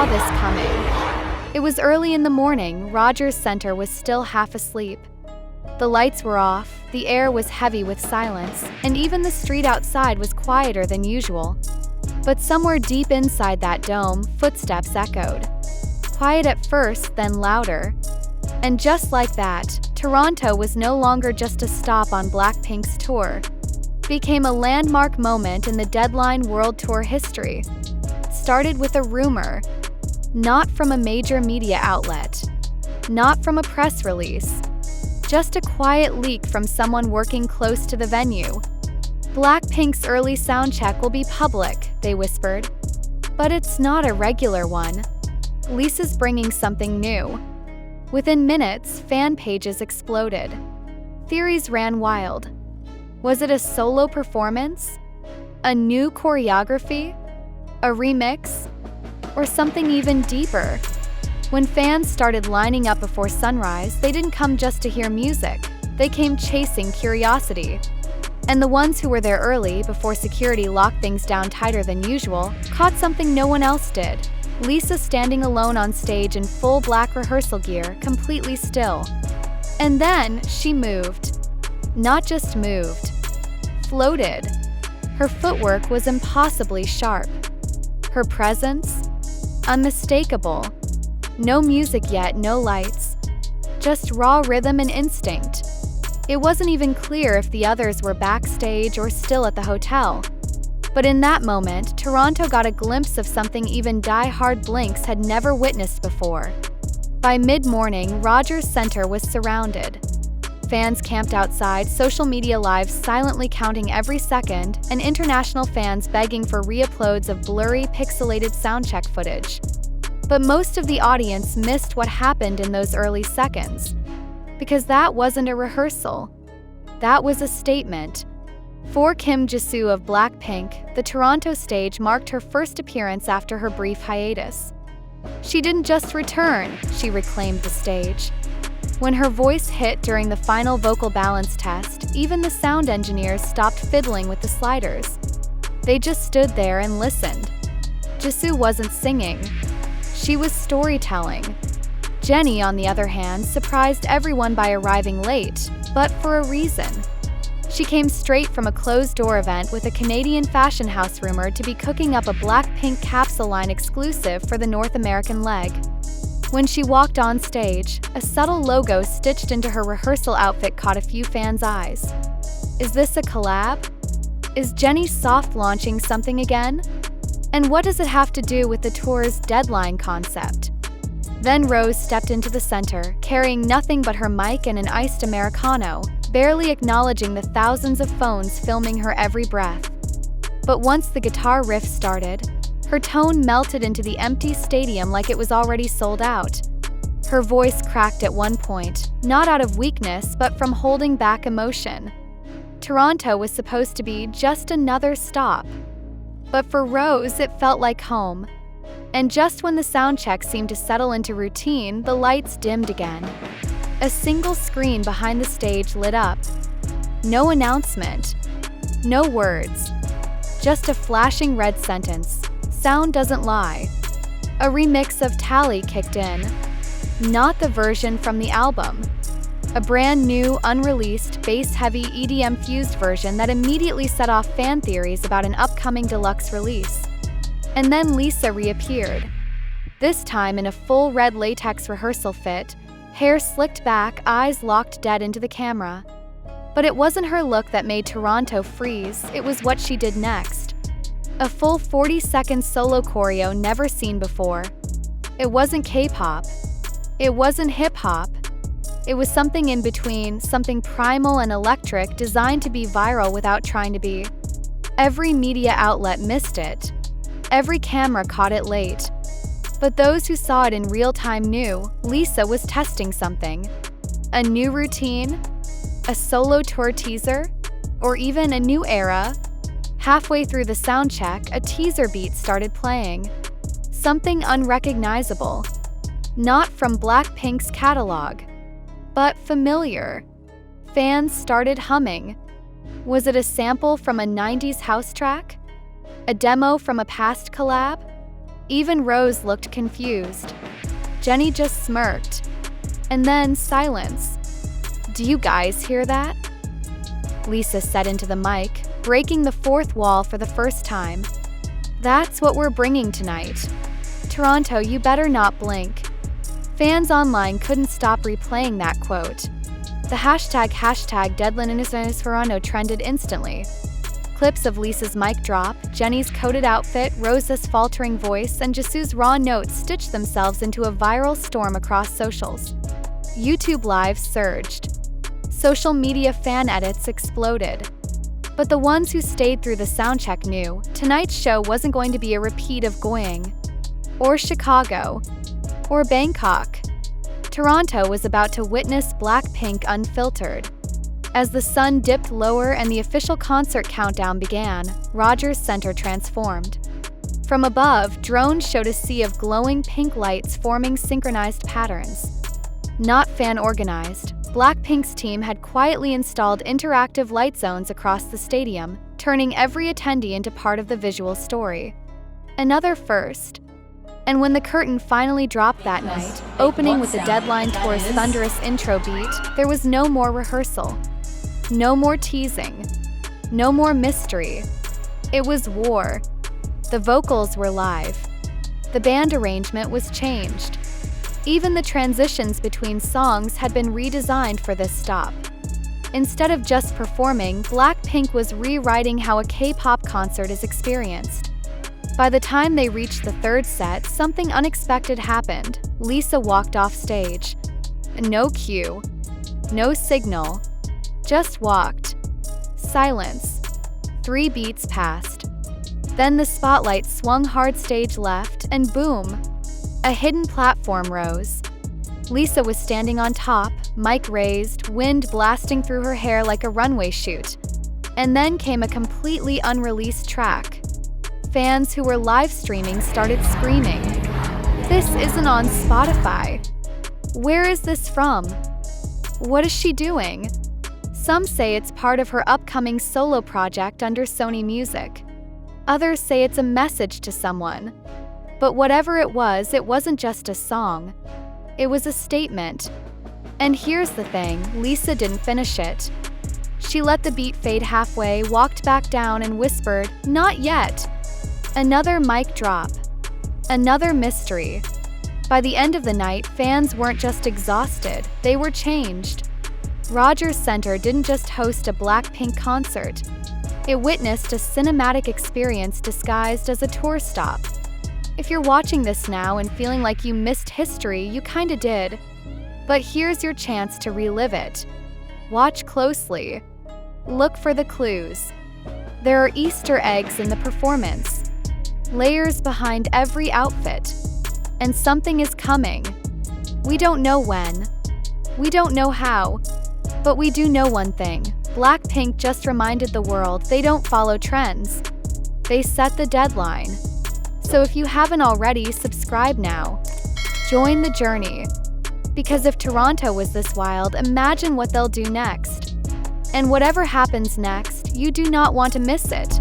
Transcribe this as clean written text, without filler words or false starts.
saw this coming. It was early in the morning. Rogers Center was still half asleep. The lights were off, the air was heavy with silence, and even the street outside was quieter than usual. But somewhere deep inside that dome, footsteps echoed. Quiet at first, then louder. And just like that, Toronto was no longer just a stop on BLACKPINK's tour. It became a landmark moment in the Deadline World Tour history. It started with a rumor, not from a major media outlet, not from a press release, just a quiet leak from someone working close to the venue. BLACKPINK's early soundcheck will be public, they whispered. But it's not a regular one. Lisa's bringing something new. Within minutes, fan pages exploded. Theories ran wild. Was it a solo performance? A new choreography? A remix? Or something even deeper? When fans started lining up before sunrise, they didn't come just to hear music. They came chasing curiosity. And the ones who were there early, before security locked things down tighter than usual, caught something no one else did. Lisa standing alone on stage in full black rehearsal gear, completely still. And then she moved. Not just moved. Floated. Her footwork was impossibly sharp. Her presence? Unmistakable. No music yet, no lights. Just raw rhythm and instinct. It wasn't even clear if the others were backstage or still at the hotel. But in that moment, Toronto got a glimpse of something even die-hard Blinks had never witnessed before. By mid-morning, Rogers Center was surrounded. Fans camped outside, social media lives silently counting every second, and international fans begging for re-uploads of blurry, pixelated soundcheck footage. But most of the audience missed what happened in those early seconds. Because that wasn't a rehearsal. That was a statement. For Kim Jisoo of BLACKPINK, the Toronto stage marked her first appearance after her brief hiatus. She didn't just return, she reclaimed the stage. When her voice hit during the final vocal balance test, even the sound engineers stopped fiddling with the sliders. They just stood there and listened. Jisoo wasn't singing. She was storytelling. Jennie, on the other hand, surprised everyone by arriving late, but for a reason. She came straight from a closed-door event with a Canadian fashion house rumored to be cooking up a BLACKPINK capsule line exclusive for the North American leg. When she walked on stage, a subtle logo stitched into her rehearsal outfit caught a few fans' eyes. Is this a collab? Is Jennie soft launching something again? And what does it have to do with the tour's Deadline concept? Then Rose stepped into the center, carrying nothing but her mic and an iced Americano, barely acknowledging the thousands of phones filming her every breath. But once the guitar riff started, her tone melted into the empty stadium like it was already sold out. Her voice cracked at one point, not out of weakness, but from holding back emotion. Toronto was supposed to be just another stop. But for Rose, it felt like home. And just when the soundcheck seemed to settle into routine, the lights dimmed again. A single screen behind the stage lit up. No announcement. No words. Just a flashing red sentence. Sound doesn't lie. A remix of Tally kicked in. Not the version from the album. A brand new, unreleased, bass-heavy, EDM-fused version that immediately set off fan theories about an upcoming deluxe release. And then Lisa reappeared. This time in a full red latex rehearsal fit, hair slicked back, eyes locked dead into the camera. But it wasn't her look that made Toronto freeze, it was what she did next. A full 40-second solo choreo never seen before. It wasn't K-pop. It wasn't hip-hop. It was something in between, something primal and electric designed to be viral without trying to be. Every media outlet missed it. Every camera caught it late. But those who saw it in real time knew Lisa was testing something. A new routine? A solo tour teaser? Or even a new era? Halfway through the soundcheck, a teaser beat started playing. Something unrecognizable. Not from BLACKPINK's catalog, but familiar. Fans started humming. Was it a sample from a 90s house track? A demo from a past collab? Even Rose looked confused. Jennie just smirked. And then silence. "Do you guys hear that?" Lisa said into the mic, breaking the fourth wall for the first time. "That's what we're bringing tonight. Toronto, you better not blink." Fans online couldn't stop replaying that quote. The hashtag #DeadlineInnisFerrano trended instantly. Clips of Lisa's mic drop, Jennie's coded outfit, Rose's faltering voice, and Jisoo's raw notes stitched themselves into a viral storm across socials. YouTube Live surged. Social media fan edits exploded. But the ones who stayed through the soundcheck knew tonight's show wasn't going to be a repeat of Goyang, or Chicago, or Bangkok. Toronto was about to witness BLACKPINK unfiltered. As the sun dipped lower and the official concert countdown began, Rogers Center transformed. From above, drones showed a sea of glowing pink lights forming synchronized patterns. Not fan-organized, BLACKPINK's team had quietly installed interactive light zones across the stadium, turning every attendee into part of the visual story. Another first. And when the curtain finally dropped that night, opening with the Deadline Tour's thunderous intro beat, there was no more rehearsal. No more teasing. No more mystery. It was war. The vocals were live. The band arrangement was changed. Even the transitions between songs had been redesigned for this stop. Instead of just performing, BLACKPINK was rewriting how a K-pop concert is experienced. By the time they reached the third set, something unexpected happened. Lisa walked off stage. No cue. No signal. Just walked. Silence. 3 beats passed. Then the spotlight swung hard stage left, and boom! A hidden platform rose. Lisa was standing on top, mic raised, wind blasting through her hair like a runway shoot. And then came a completely unreleased track. Fans who were live streaming started screaming, "This isn't on Spotify! Where is this from? What is she doing?" Some say it's part of her upcoming solo project under Sony Music. Others say it's a message to someone. But whatever it wasn't just a song. It was a statement. And here's the thing, Lisa didn't finish it. She let the beat fade halfway, walked back down, and whispered, "Not yet." Another mic drop. Another mystery. By the end of the night, fans weren't just exhausted, they were changed. Rogers Center didn't just host a BLACKPINK concert. It witnessed a cinematic experience disguised as a tour stop. If you're watching this now and feeling like you missed history, you kinda did. But here's your chance to relive it. Watch closely. Look for the clues. There are Easter eggs in the performance. Layers behind every outfit. And something is coming. We don't know when. We don't know how. But we do know one thing. BLACKPINK just reminded the world they don't follow trends. They set the deadline. So if you haven't already, subscribe now. Join the journey. Because if Toronto was this wild, imagine what they'll do next. And whatever happens next, you do not want to miss it.